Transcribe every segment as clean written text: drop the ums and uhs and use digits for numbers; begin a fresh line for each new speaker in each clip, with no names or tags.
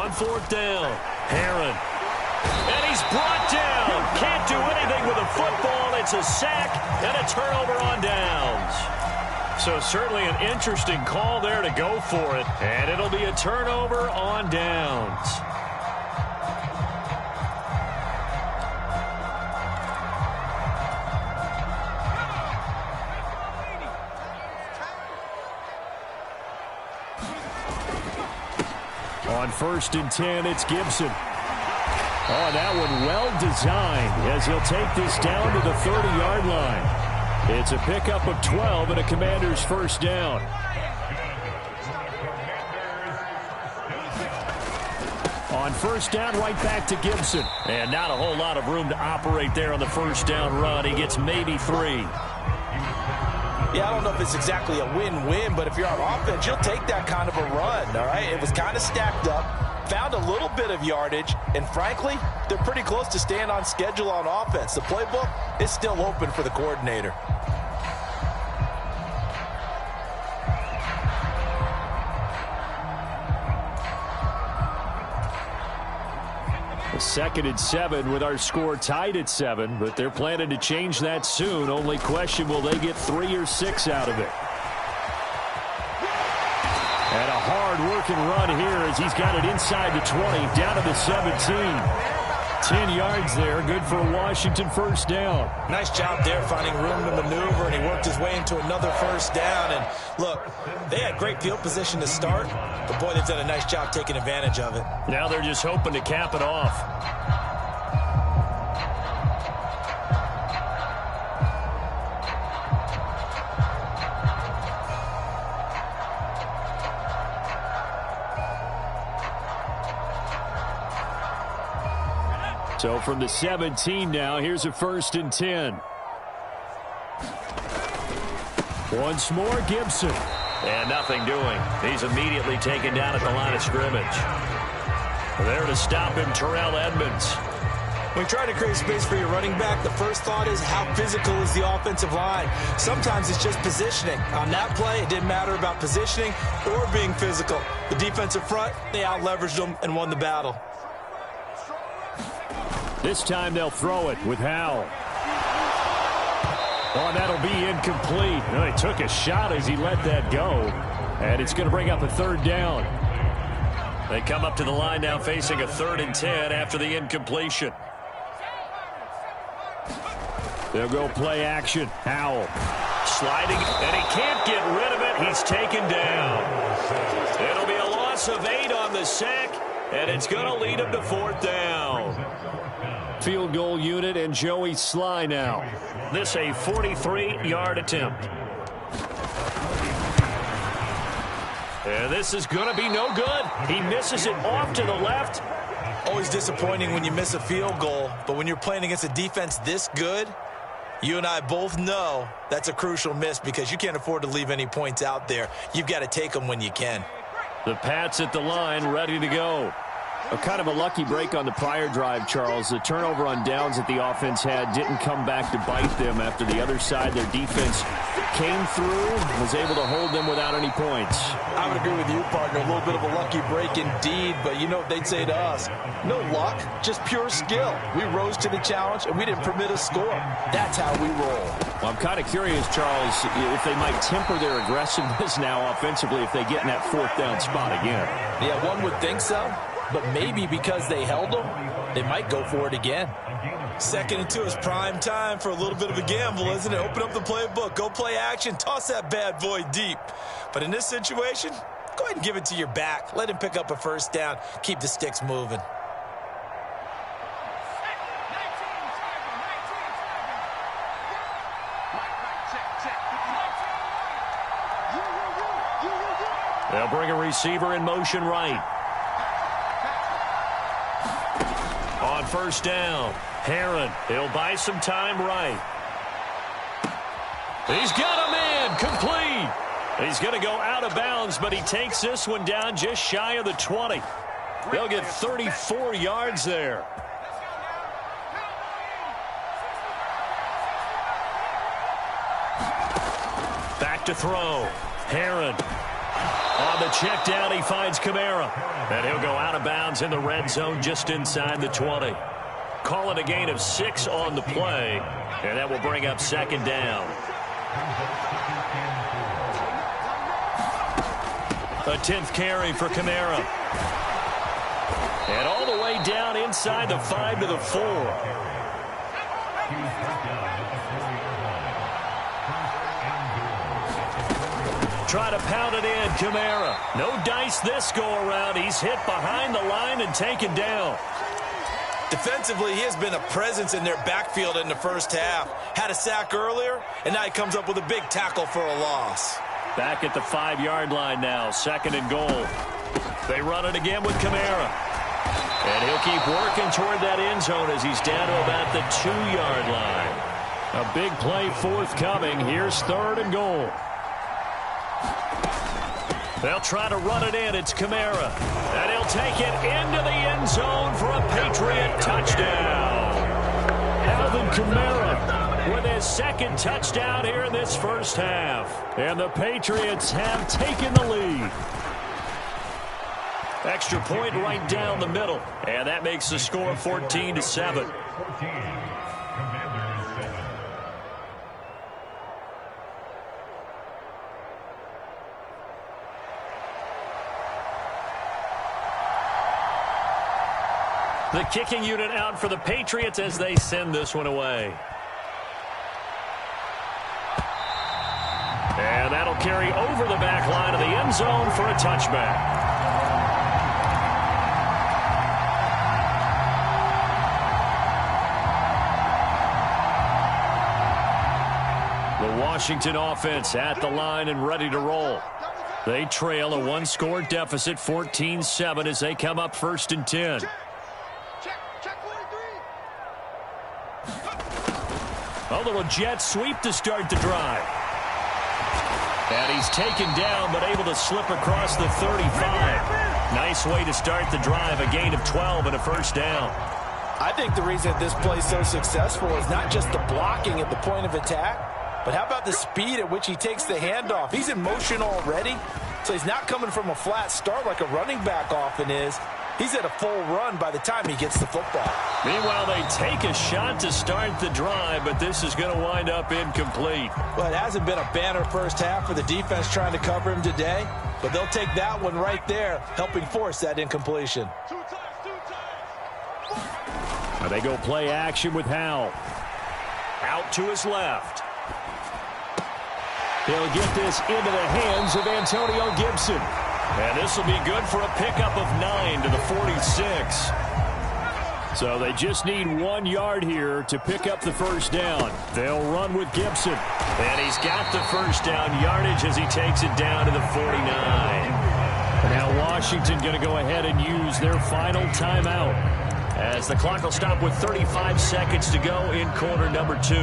on 4th down. Herron. And he's brought down. Can't do anything with a football. It's a sack and a turnover on downs. So certainly an interesting call there to go for it. And it'll be a turnover on downs. On 1st and 10, it's Gibson. Oh, that one well designed as he'll take this down to the 30-yard line. It's a pickup of 12 and a Commander's 1st down. On 1st down, right back to Gibson. And not a whole lot of room to operate there on the 1st down run. He gets maybe 3.
Yeah, I don't know if it's exactly a win-win, but if you're on offense, you'll take that kind of a run, all right? It was kind of stacked up, found a little bit of yardage, and frankly, they're pretty close to staying on schedule on offense. The playbook is still open for the coordinator.
Second and 7 with our score tied at 7, but they're planning to change that soon. Only question, will they get 3 or 6 out of it? And a hard-working run here as he's got it inside the 20, down to the 17. 10 yards there, good for a Washington 1st down.
Nice job there finding room to maneuver, and he worked his way into another 1st down. And look, they had great field position to start, but boy, they've done a nice job taking advantage of it.
Now they're just hoping to cap it off. So from the 17 now, here's a 1st and 10. Once more, Gibson. And nothing doing. He's immediately taken down at the line of scrimmage. There to stop him, Terrell Edmonds.
When you try to create space for your running back, the first thought is how physical is the offensive line. Sometimes it's just positioning. On that play, it didn't matter about positioning or being physical. The defensive front, they out-leveraged them and won the battle.
This time they'll throw it with Howell. Oh, that'll be incomplete. No, he took a shot as he let that go. And it's going to bring up a 3rd down. They come up to the line now facing a 3rd and 10 after the incompletion. They'll go play action. Howell sliding, and he can't get rid of it. He's taken down. It'll be a loss of 8 on the sack, and it's going to lead him to 4th down. Field goal unit and Joey Sly now. This a 43-yard attempt. And this is going to be no good. He misses it off to the left.
Always disappointing when you miss a field goal, but when you're playing against a defense this good, you and I both know that's a crucial miss because you can't afford to leave any points out there. You've got to take them when you can.
The Pats at the line, ready to go. A kind of a lucky break on the prior drive, Charles. The turnover on downs that the offense had didn't come back to bite them after the other side. Their defense came through, was able to hold them without any points.
I would agree with you, partner. A little bit of a lucky break indeed, but you know what they'd say to us? No luck, just pure skill. We rose to the challenge, and we didn't permit a score. That's how we roll.
Well, I'm kind of curious, Charles, if they might temper their aggressiveness now offensively if they get in that 4th down spot again.
Yeah, one would think so. But maybe because they held them, they might go for it again. 2nd and 2 is prime time for a little bit of a gamble, isn't it? Open up the playbook, go play action, toss that bad boy deep. But in this situation, go ahead and give it to your back. Let him pick up a 1st down. Keep the sticks moving.
They'll bring a receiver in motion right. On 1st down, Herron, he'll buy some time right. He's got a man, complete. He's going to go out of bounds, but he takes this one down just shy of the 20. They'll get 34 yards there. Back to throw. Herron. On the check down, he finds Kamara. And he'll go out of bounds in the red zone just inside the 20. Call it a gain of 6 on the play. And that will bring up second down. A 10th carry for Kamara. And all the way down inside the 5 to the 4. Try to pound it in, Kamara. No dice this go-around. He's hit behind the line and taken down.
Defensively, he has been a presence in their backfield in the first half. Had a sack earlier, and now he comes up with a big tackle for a loss.
Back at the 5-yard line now, 2nd and goal. They run it again with Kamara. And he'll keep working toward that end zone as he's down to about the 2-yard line. A big play forthcoming. Here's 3rd and goal. They'll try to run it in. It's Kamara. And he'll take it into the end zone for a Patriot touchdown. Alvin Kamara with his 2nd touchdown here in this first half. And the Patriots have taken the lead. Extra point right down the middle. And that makes the score 14-7. The kicking unit out for the Patriots as they send this one away. And that'll carry over the back line of the end zone for a touchback. The Washington offense at the line and ready to roll. They trail a 1-score deficit, 14-7 as they come up 1st and 10. A little jet sweep to start the drive. And he's taken down but able to slip across the 35. Nice way to start the drive, a gain of 12 and a first down.
I think the reason this play is so successful is not just the blocking at the point of attack, but how about the speed at which he takes the handoff? He's in motion already, so he's not coming from a flat start like a running back often is. He's at a full run by the time he gets the football.
Meanwhile, they take a shot to start the drive, but this is going to wind up incomplete.
Well, it hasn't been a banner first half for the defense trying to cover him today, but they'll take that one right there, helping force that incompletion.
Now they go play action with Howell. Out to his left. He'll get this into the hands of Antonio Gibson. And this will be good for a pickup of 9 to the 46. So they just need 1 yard here to pick up the first down. They'll run with Gibson. And he's got the first down yardage as he takes it down to the 49. And now Washington going to go ahead and use their final timeout as the clock will stop with 35 seconds to go in quarter number 2.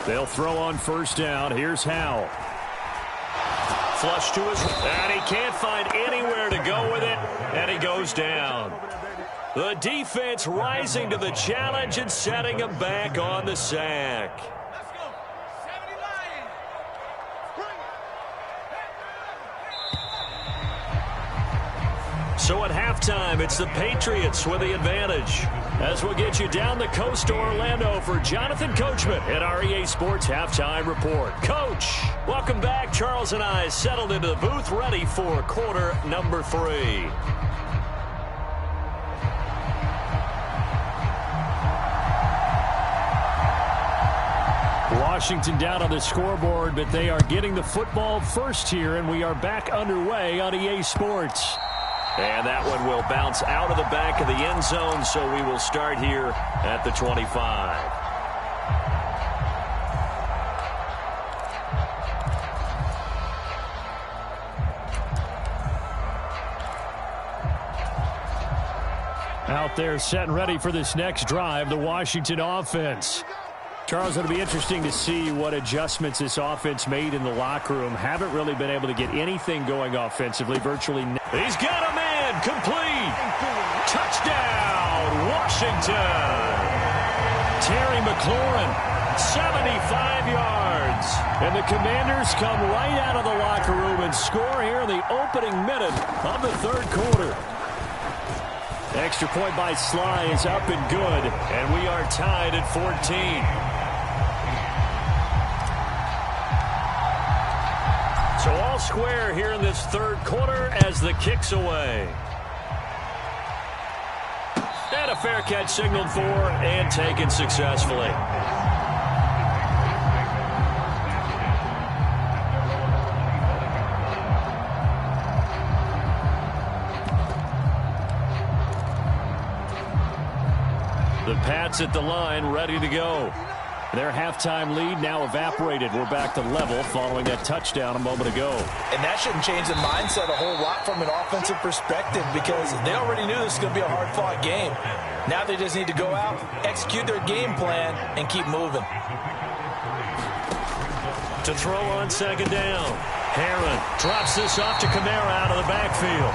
They'll throw on first down. Here's Howell. Flush to his, and he can't find anywhere to go with it, and he goes down. The defense rising to the challenge and setting him back on the sack. So at halftime, it's the Patriots with the advantage. As we'll get you down the coast to Orlando for Jonathan Coachman at our EA Sports Halftime Report. Coach, welcome back. Charles and I settled into the booth, ready for quarter number 3. Washington down on the scoreboard, but they are getting the football first here, and we are back underway on EA Sports. And that one will bounce out of the back of the end zone, so we will start here at the 25. Out there set and ready for this next drive, the Washington offense. Charles, it'll be interesting to see what adjustments this offense made in the locker room. Haven't really been able to get anything going offensively. Virtually. He's got a man. Complete. Touchdown, Washington. Terry McLaurin, 75 yards. And the Commanders come right out of the locker room and score here in the opening minute of the third quarter. Extra point by Sly is up and good, and we are tied at 14. So all square here in this third quarter as the kick's away. And a fair catch signaled for and taken successfully. The Pats at the line, ready to go. Their halftime lead now evaporated. We're back to level following that touchdown a moment ago.
And that shouldn't change the mindset a whole lot from an offensive perspective because they already knew this was going to be a hard-fought game. Now they just need to go out, execute their game plan, and keep moving.
To throw on second down. Herron drops this off to Kamara out of the backfield.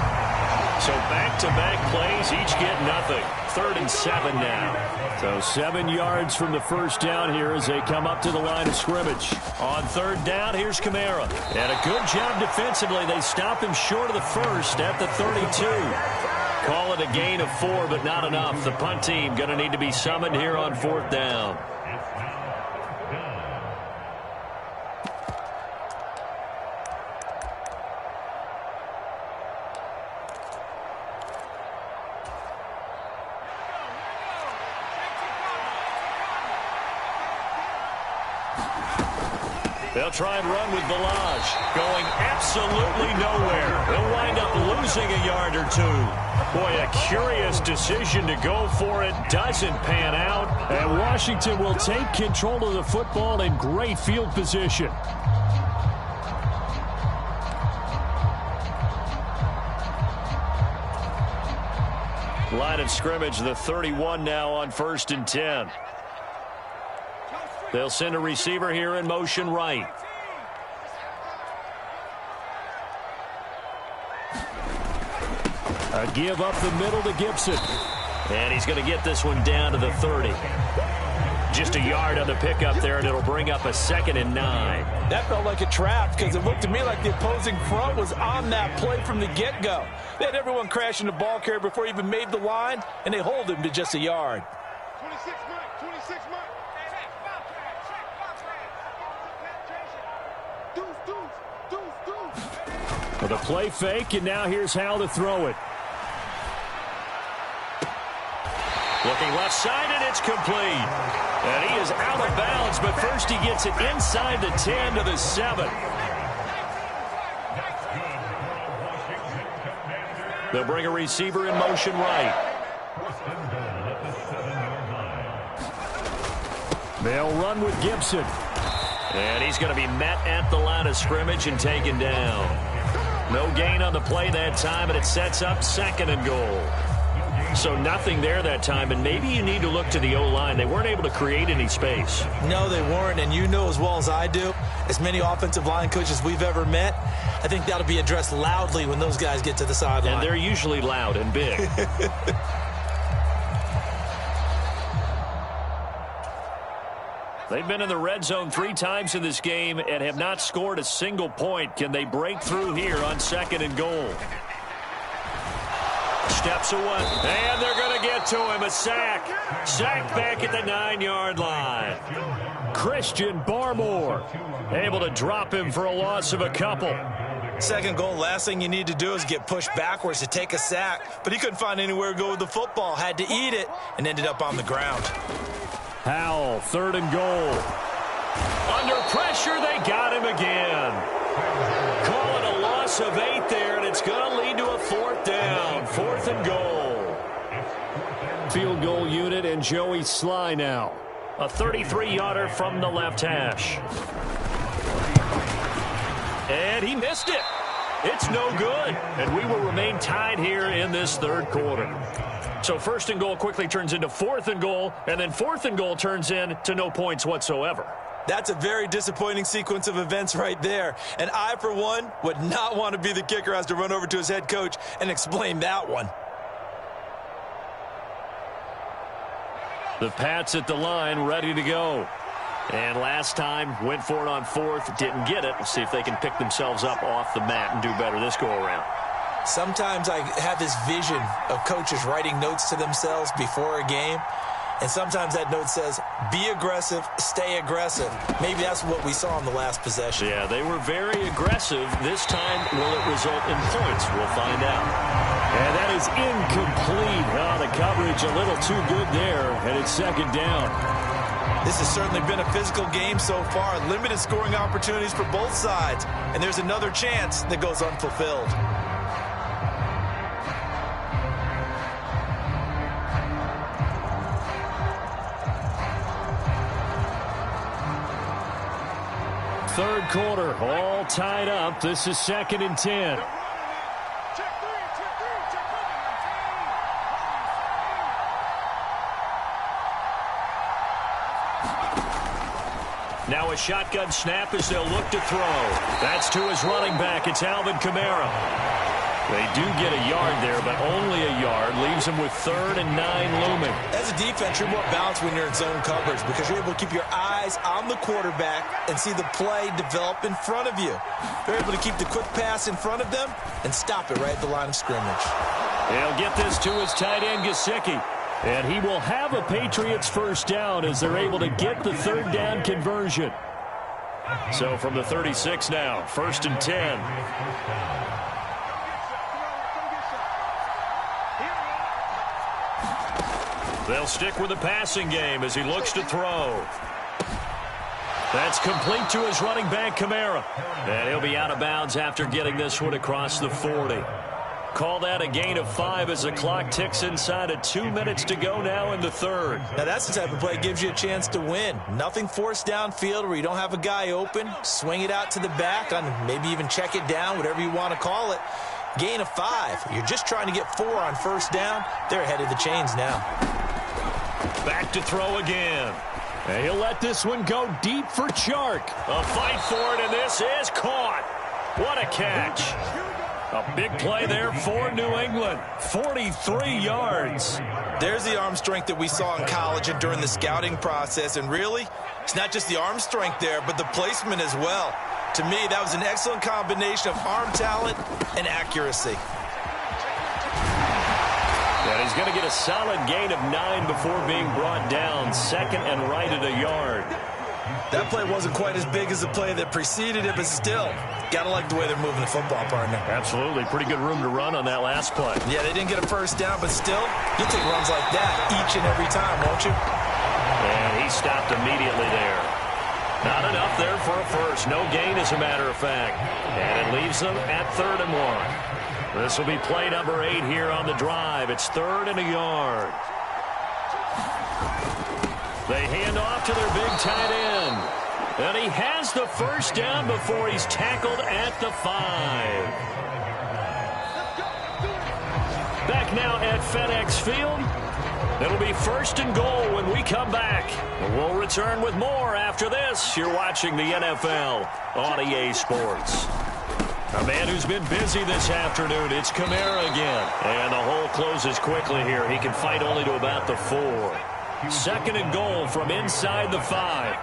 So back-to-back plays, each get nothing. 3rd and 7 now. So 7 yards from the first down here as they come up to the line of scrimmage. On 3rd down, here's Kamara. And a good job defensively. They stop him short of the first at the 32. Call it a gain of 4, but not enough. The punt team going to need to be summoned here on 4th down. They'll try and run with Balaj, going absolutely nowhere. They'll wind up losing a yard or 2. Boy, a curious decision to go for it. Doesn't pan out. And Washington will take control of the football in great field position. Line of scrimmage, the 31 now on 1st and 10. They'll send a receiver here in motion right. A give up the middle to Gibson. And he's going to get this one down to the 30. Just a yard on the pickup there, and it'll bring up a 2nd and 9.
That felt like a trap because it looked to me like the opposing front was on that play from the get-go. They had everyone crashing the ball carrier before he even made the line, and they hold him to just a yard.
26 Mike, 26 Mike.
With a play fake, and now here's how to throw it. Looking left side, and it's complete. And he is out of bounds, but first he gets it inside the 10 to the 7. They'll bring a receiver in motion right. They'll run with Gibson. And he's going to be met at the line of scrimmage and taken down. No gain on the play that time, and it sets up 2nd and goal. So nothing there that time, and maybe you need to look to the O-line. They weren't able to create any space.
No, they weren't, and you know as well as I do, as many offensive line coaches we've ever met, I think that'll be addressed loudly when those guys get to the sideline.
And they're usually loud and big. They've been in the red zone 3 times in this game and have not scored a single point. Can they break through here on 2nd and goal? Steps away, and they're going to get to him. A sack. Sack back at the 9-yard line. Christian Barmore able to drop him for a loss of a couple.
2nd goal, last thing you need to do is get pushed backwards to take a sack. But he couldn't find anywhere to go with the football. Had to eat it and ended up on the ground.
Howell, 3rd and goal. Under pressure, they got him again. Call it a loss of 8 there, and it's going to lead to a 4th down. 4th and goal. Field goal unit and Joey Sly now. A 33-yarder from the left hash. And he missed it. It's no good. And we will remain tied here in this third quarter. So first and goal quickly turns into fourth and goal, and then fourth and goal turns into no points whatsoever.
That's a very disappointing sequence of events right there. And I, for one, would not want to be the kicker who has to run over to his head coach and explain that one.
The Pats at the line, ready to go. And last time, went for it on fourth, didn't get it. We'll see if they can pick themselves up off the mat and do better this go-around.
Sometimes I have this vision of coaches writing notes to themselves before a game. And sometimes that note says, be aggressive, stay aggressive. Maybe that's what we saw in the last possession.
Yeah, they were very aggressive. This time, will it result in points? We'll find out. And that is incomplete. Oh, the coverage a little too good there, and it's second down.
This has certainly been a physical game so far. Limited scoring opportunities for both sides. And there's another chance that goes unfulfilled.
Third quarter, all tied up. This is second and 10. Now a shotgun snap as they'll look to throw. That's to his running back. It's Alvin Kamara. They do get a yard there, but only a yard. Leaves them with 3rd and 9 looming.
As a defense, you're more balanced when you're in zone coverage because you're able to keep your eyes on the quarterback and see the play develop in front of you. They're able to keep the quick pass in front of them and stop it right at the line of scrimmage.
They'll get this to his tight end, Gesicki. And he will have a Patriots first down as they're able to get the third down conversion. So from the 36 now, 1st and 10. They'll stick with the passing game as he looks to throw. That's complete to his running back, Kamara. And he'll be out of bounds after getting this one across the 40. Call that a gain of 5 as the clock ticks inside of 2 minutes to go now in the third.
Now that's the type of play that gives you a chance to win. Nothing forced downfield where you don't have a guy open. Swing it out to the back, on maybe even check it down, whatever you want to call it. Gain of 5. You're just trying to get 4 on first down. They're ahead of the chains now.
Back to throw again. And he'll let this one go deep for Chark. A fight for it, and this is caught. What a catch. A big play there for New England. 43 yards.
There's the arm strength that we saw in college and during the scouting process. And really, it's not just the arm strength there, but the placement as well. To me, that was an excellent combination of arm talent and accuracy.
And he's going to get a solid gain of 9 before being brought down. 2nd and right at a yard.
That play wasn't quite as big as the play that preceded it, but still, got to like the way they're moving the football, partner.
Absolutely. Pretty good room to run on that last play.
Yeah, they didn't get a first down, but still, you'll take runs like that each and every time, won't you?
And he stopped immediately there. Not enough there for a first. No gain, as a matter of fact. And it leaves them at 3rd and 1. This will be play number 8 here on the drive. It's 3rd and a yard. They hand off to their big tight end. And he has the first down before he's tackled at the 5. Back now at FedEx Field. It'll be 1st and goal when we come back. We'll return with more after this. You're watching the NFL on EA Sports. A man who's been busy this afternoon, it's Kamara again. And the hole closes quickly here. He can fight only to about the 4. 2nd and goal from inside the 5.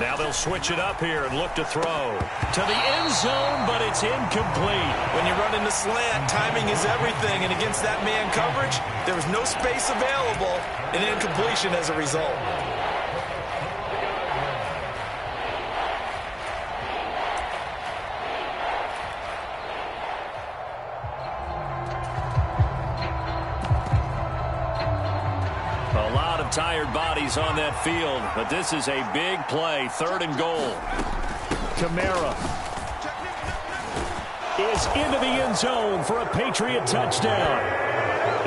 Now they'll switch it up here and look to throw. To the end zone, but it's incomplete.
When you run in the slant, timing is everything. And against that man coverage, there was no space available. An incompletion as a result.
A lot of tired bodies on that field, but this is a big play. 3rd and goal. Kamara is into the end zone for a Patriot touchdown.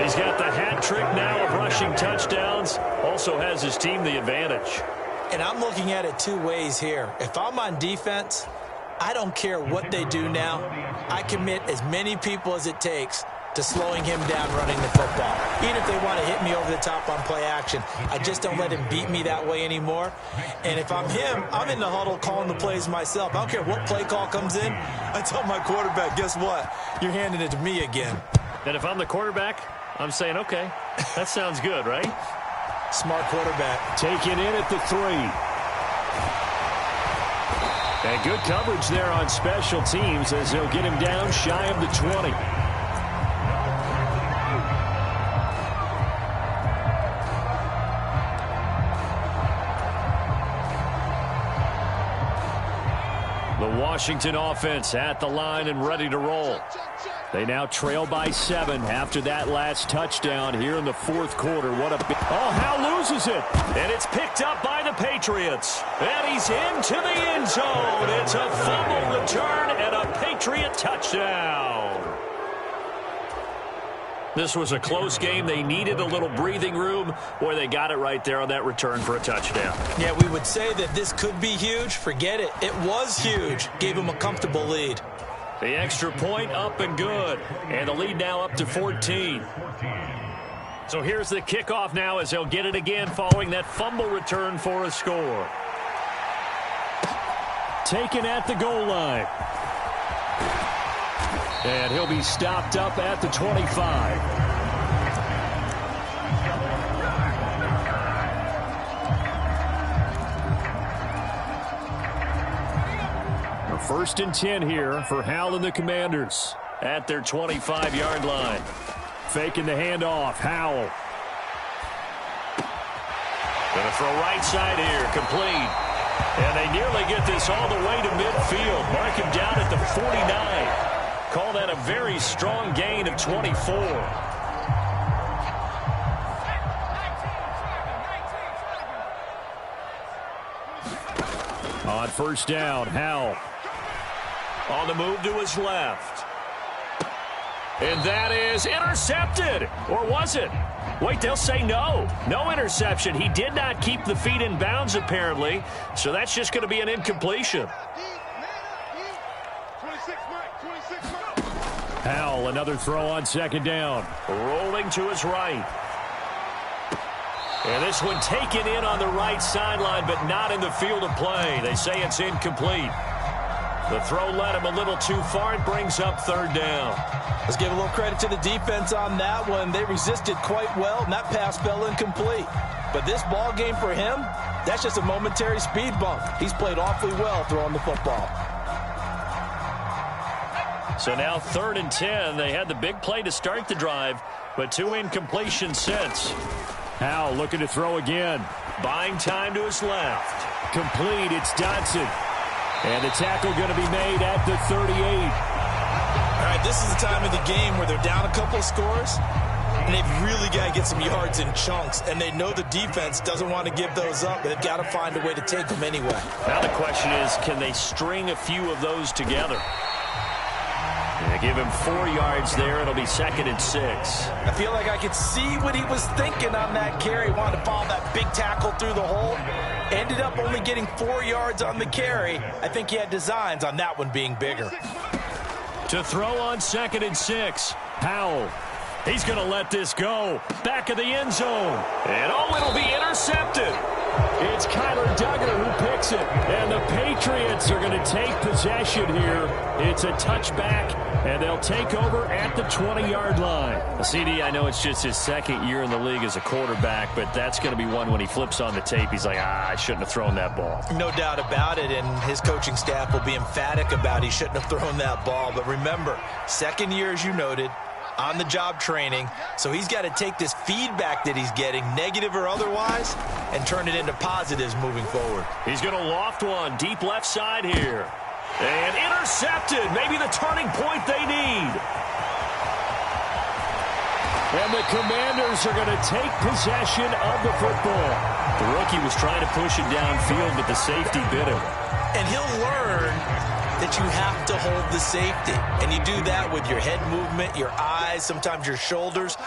He's got the hat trick now of rushing touchdowns. Also has his team the advantage.
And I'm looking at it two ways here. If I'm on defense, I don't care what they do now. I commit as many people as it takes to slowing him down running the football. Even if they want to hit me over the top on play action, I just don't let him beat me that way anymore. And if I'm him, I'm in the huddle calling the plays myself. I don't care what play call comes in. I tell my quarterback, guess what? You're handing it to me again.
And if I'm the quarterback, I'm saying, okay, that sounds good, right?
Smart quarterback.
Taken in at the 3. And good coverage there on special teams as they'll get him down shy of the 20. The Washington offense at the line and ready to roll. They now trail by 7 after that last touchdown here in the fourth quarter. What a big... Oh, Howe loses it. And it's picked up by the Patriots. And he's into the end zone. It's a fumble return and a Patriot touchdown. This was a close game. They needed a little breathing room. Boy, they got it right there on that return for a touchdown.
Yeah, we would say that this could be huge. Forget it. It was huge. Gave him a comfortable lead.
The extra point up and good. And the lead now up to 14. So here's the kickoff now as they'll get it again following that fumble return for a score. Taken at the goal line. And he'll be stopped up at the 25. First and 10 here for Howell and the Commanders at their 25-yard line. Faking the handoff. Howell. Going to throw right side here. Complete. And they nearly get this all the way to midfield. Mark him down at the 49. Call that a very strong gain of 24. On first down, Howell. On the move to his left. And that is intercepted. Or was it? Wait, they'll say no. No interception. He did not keep the feet in bounds, apparently. So that's just going to be an incompletion. Howell, another throw on second down. Rolling to his right. And this one taken in on the right sideline, but not in the field of play. They say it's incomplete. The throw led him a little too far. It brings up third down.
Let's give a little credit to the defense on that one. They resisted quite well, and that pass fell incomplete. But this ball game for him, that's just a momentary speed bump. He's played awfully well throwing the football.
So now 3rd and 10. They had the big play to start the drive, but 2 incompletions since. Howell looking to throw again. Buying time to his left. Complete. It's Dotson. And the tackle going to be made at the 38.
All right, this is the time of the game where they're down a couple of scores, and they've really got to get some yards in chunks, and they know the defense doesn't want to give those up, but they've got to find a way to take them anyway.
Now the question is, can they string a few of those together? They give him 4 yards there. It'll be 2nd and 6.
I feel like I could see what he was thinking on that carry. Wanted to follow that big tackle through the hole. Ended up only getting 4 yards on the carry. I think he had designs on that one being bigger.
To throw on 2nd and 6. Howell. He's going to let this go. Back of the end zone. And it'll be intercepted. It's Kyler Duggar who picks it. And the Patriots are going to take possession here. It's a touchback, and they'll take over at the 20-yard line. CD, I know it's just his 2nd year in the league as a quarterback, but that's going to be one when he flips on the tape. He's like, I shouldn't have thrown that ball.
No doubt about it, and his coaching staff will be emphatic about he shouldn't have thrown that ball. But remember, 2nd year, as you noted, on-the-job training, so he's got to take this feedback that he's getting, negative or otherwise, and turn it into positives moving forward.
He's going to loft one deep left side here. And intercepted. Maybe the turning point they need. And the Commanders are going to take possession of the football. The rookie was trying to push it downfield, but the safety bit him.
And he'll learn that you have to hold the safety. And you do that with your head movement, your eyes, sometimes your shoulders.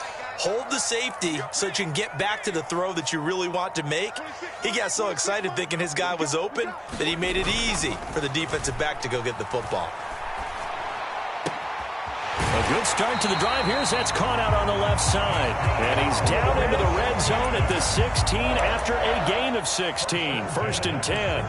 Hold the safety so that you can get back to the throw that you really want to make. He got so excited thinking his guy was open that he made it easy for the defensive back to go get the football.
A good start to the drive. Here's that's caught out on the left side. And he's down into the red zone at the 16 after a gain of 16. 1st and 10.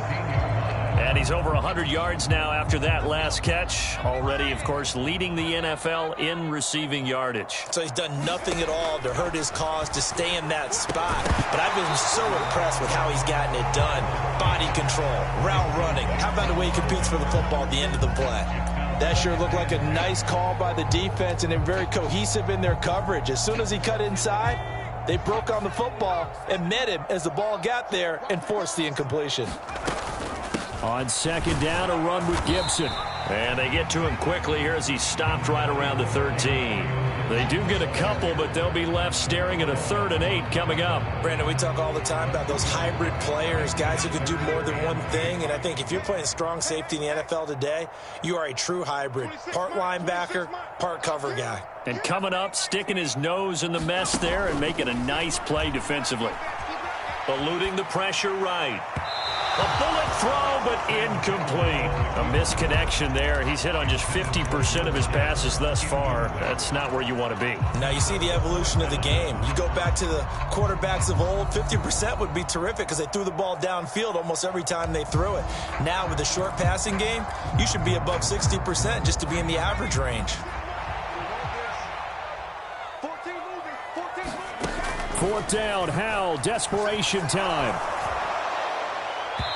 And he's over 100 yards now after that last catch. Already, of course, leading the NFL in receiving yardage.
So he's done nothing at all to hurt his cause to stay in that spot. But I've been so impressed with how he's gotten it done. Body control, route running. How about the way he competes for the football at the end of the play? That sure looked like a nice call by the defense, and they're very cohesive in their coverage. As soon as he cut inside, they broke on the football and met him as the ball got there and forced the incompletion.
On 2nd down, a run with Gibson. And they get to him quickly here as he stopped right around the 13. They do get a couple, but they'll be left staring at a 3rd and 8 coming up.
Brandon, we talk all the time about those hybrid players, guys who can do more than one thing. And I think if you're playing strong safety in the NFL today, you are a true hybrid. Part linebacker, part cover guy.
And coming up, sticking his nose in the mess there and making a nice play defensively. Eluding the pressure right. A bullet throw, but incomplete. A misconnection there. He's hit on just 50% of his passes thus far. That's not where you want to be.
Now you see the evolution of the game. You go back to the quarterbacks of old, 50% would be terrific because they threw the ball downfield almost every time they threw it. Now with the short passing game, you should be above 60% just to be in the average range.
4th down, Howell, desperation time.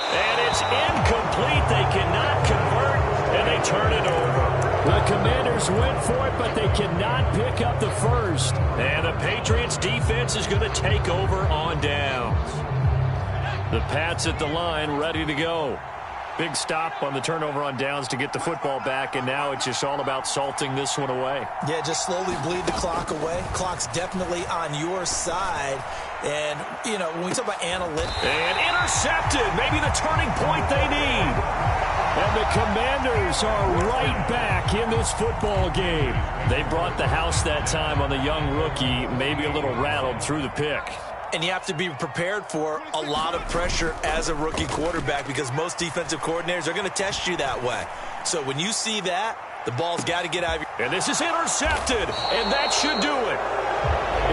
And it's incomplete. They cannot convert, and they turn it over. The Commanders went for it, but they cannot pick up the first. And the Patriots defense is going to take over on downs. The Pats at the line, ready to go. Big stop on the turnover on downs to get the football back, and now it's just all about salting this one away.
Yeah, just slowly bleed the clock away. Clock's definitely on your side. And, you know, when we talk about analytics.
And intercepted. Maybe the turning point they need. And the Commanders are right back in this football game. They brought the house that time on the young rookie, maybe a little rattled through the pick.
And you have to be prepared for a lot of pressure as a rookie quarterback because most defensive coordinators are going to test you that way. So when you see that, the ball's got to get out of your...
And this is intercepted, and that should do it.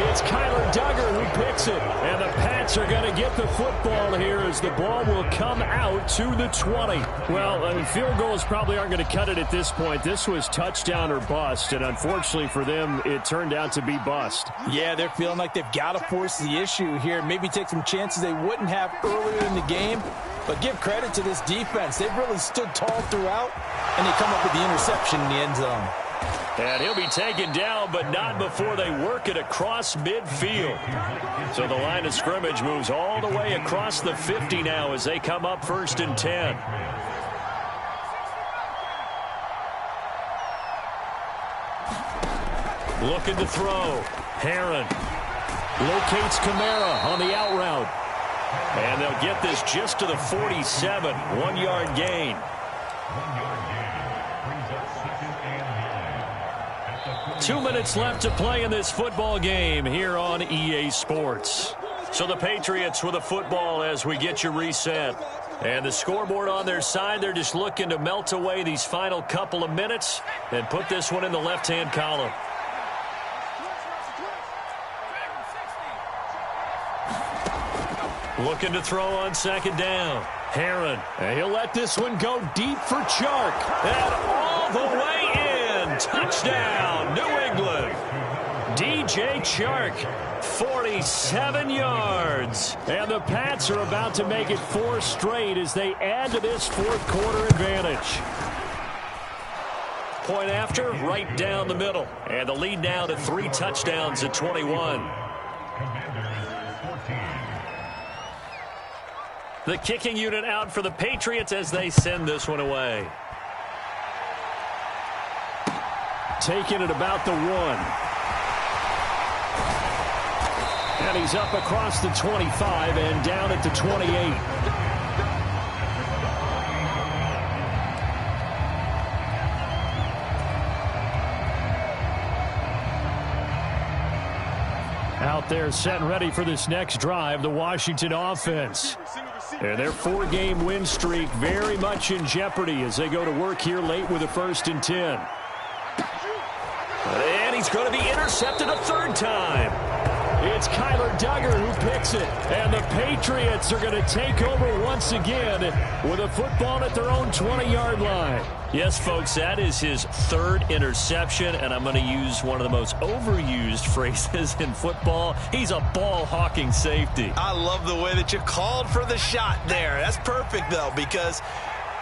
It's Kyler Duggar who picks it, and the Pats are going to get the football here as the ball will come out to the 20. Well, field goals probably aren't going to cut it at this point. This was touchdown or bust, and unfortunately for them, it turned out to be bust.
Yeah, they're feeling like they've got to force the issue here, maybe take some chances they wouldn't have earlier in the game. But give credit to this defense. They've really stood tall throughout, and they come up with the interception in the end zone.
And he'll be taken down, but not before they work it across midfield. So the line of scrimmage moves all the way across the 50 now as they come up 1st and 10. Looking to throw. Herron locates Kamara on the out route. And they'll get this just to the 47. 1-yard gain. Two minutes left to play in this football game here on EA Sports. So the Patriots with a football as we get you reset. And the scoreboard on their side, they're just looking to melt away these final couple of minutes and put this one in the left-hand column. Looking to throw on 2nd down. Herron, and he'll let this one go deep for Chark. And all the way in. Touchdown, New England. DJ Chark, 47 yards. And the Pats are about to make it 4 straight as they add to this 4th quarter advantage. Point after, right down the middle. And the lead now to 3 touchdowns at 21. The kicking unit out for the Patriots as they send this one away. Taking it about the 1. And he's up across the 25 and down at the 28. out there setting ready for this next drive, the Washington offense. And their 4-game win streak very much in jeopardy as they go to work here late with a 1st and 10. And he's going to be intercepted a 3rd time. It's Kyler Duggar who picks it. And the Patriots are going to take over once again with a football at their own 20-yard line.
Yes, folks, that is his 3rd interception, and I'm going to use one of the most overused phrases in football. He's a ball-hawking safety.
I love the way that you called for the shot there. That's perfect, though, because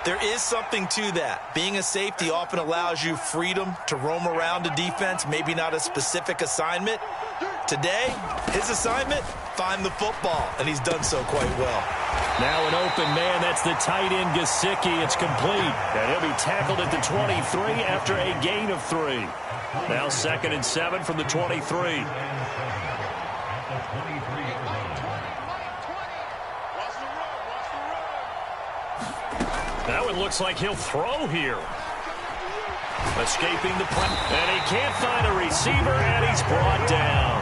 there is something to that. Being a safety often allows you freedom to roam around a defense, maybe not a specific assignment. Today, his assignment, find the football, and he's done so quite well.
Now an open man, that's the tight end Gesicki. It's complete, and he'll be tackled at the 23 after a gain of 3. Now 2nd and 7 from the 23. That one looks like he'll throw here. Escaping the play, and he can't find a receiver, and he's brought down.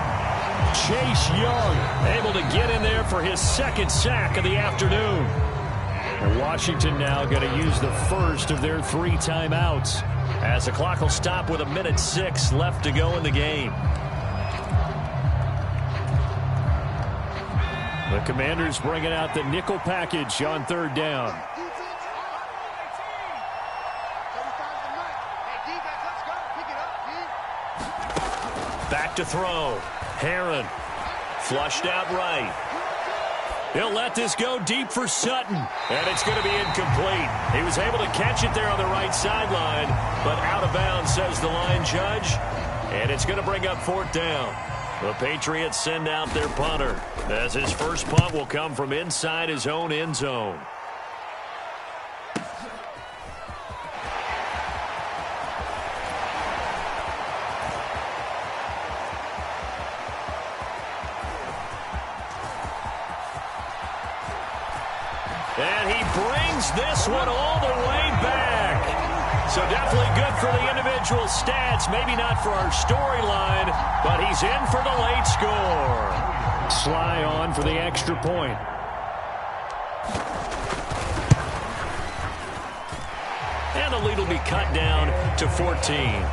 Chase Young able to get in there for his 2nd sack of the afternoon. And Washington now going to use the first of their 3 timeouts as the clock will stop with 1:06 left to go in the game. The Commanders bringing out the nickel package on 3rd down. Back to throw. Heron flushed out right. He'll let this go deep for Sutton, and it's going to be incomplete. He was able to catch it there on the right sideline, but out of bounds, says the line judge, and it's going to bring up 4th down. The Patriots send out their punter, as his first punt will come from inside his own end zone. And he brings this one all the way back. So definitely good for the individual stats. Maybe not for our storyline, but he's in for the late score. Sly on for the extra point. And the lead will be cut down to 14.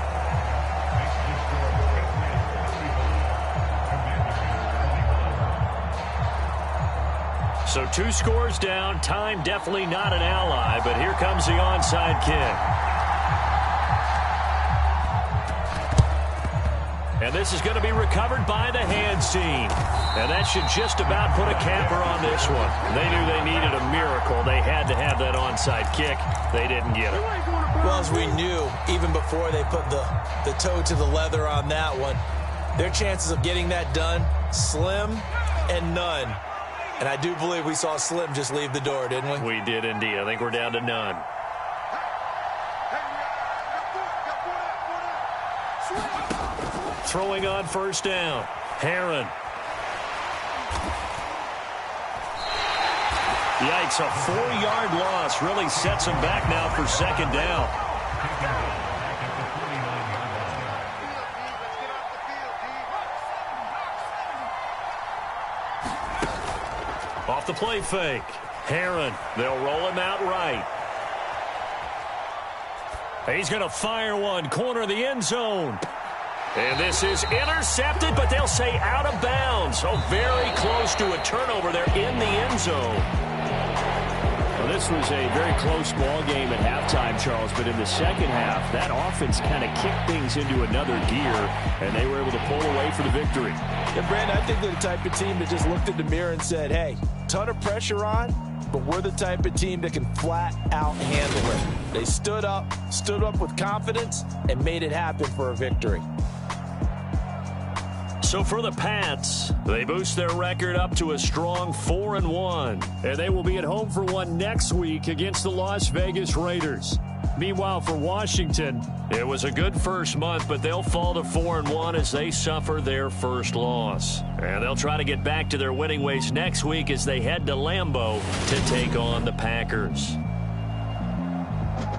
So 2 scores down. Time definitely not an ally, but here comes the onside kick. And this is going to be recovered by the hands team. And that should just about put a capper on this one. They knew they needed a miracle. They had to have that onside kick. They didn't get it.
Well, as we knew, even before they put the toe to the leather on that one, their chances of getting that done, slim and none. And I do believe we saw Slim just leave the door, didn't we?
We did indeed. I think we're down to none. Throwing on 1st down. Heron. Yikes, a 4-yard loss really sets him back now for 2nd down. Off the play fake. Heron. They'll roll him out right. He's going to fire one. Corner of the end zone. And this is intercepted, but they'll say out of bounds. So very close to a turnover there in the end zone. Well, this was a very close ball game at halftime, Charles, but in the second half, that offense kind of kicked things into another gear, and they were able to pull away for the victory.
And, Brandon, I think they're the type of team that just looked in the mirror and said, hey, ton of pressure on, but we're the type of team that can flat out handle it. They stood up with confidence, and made it happen for a victory.
So for the Pats, they boost their record up to a strong 4-1, and they will be at home for one next week against the Las Vegas Raiders. Meanwhile, for Washington, it was a good first month, but they'll fall to 4-1 as they suffer their first loss. And they'll try to get back to their winning ways next week as they head to Lambeau to take on the Packers.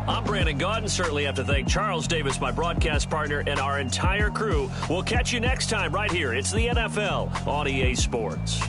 I'm Brandon Gaudin. Certainly have to thank Charles Davis, my broadcast partner, and our entire crew. We'll catch you next time right here. It's the NFL on EA Sports.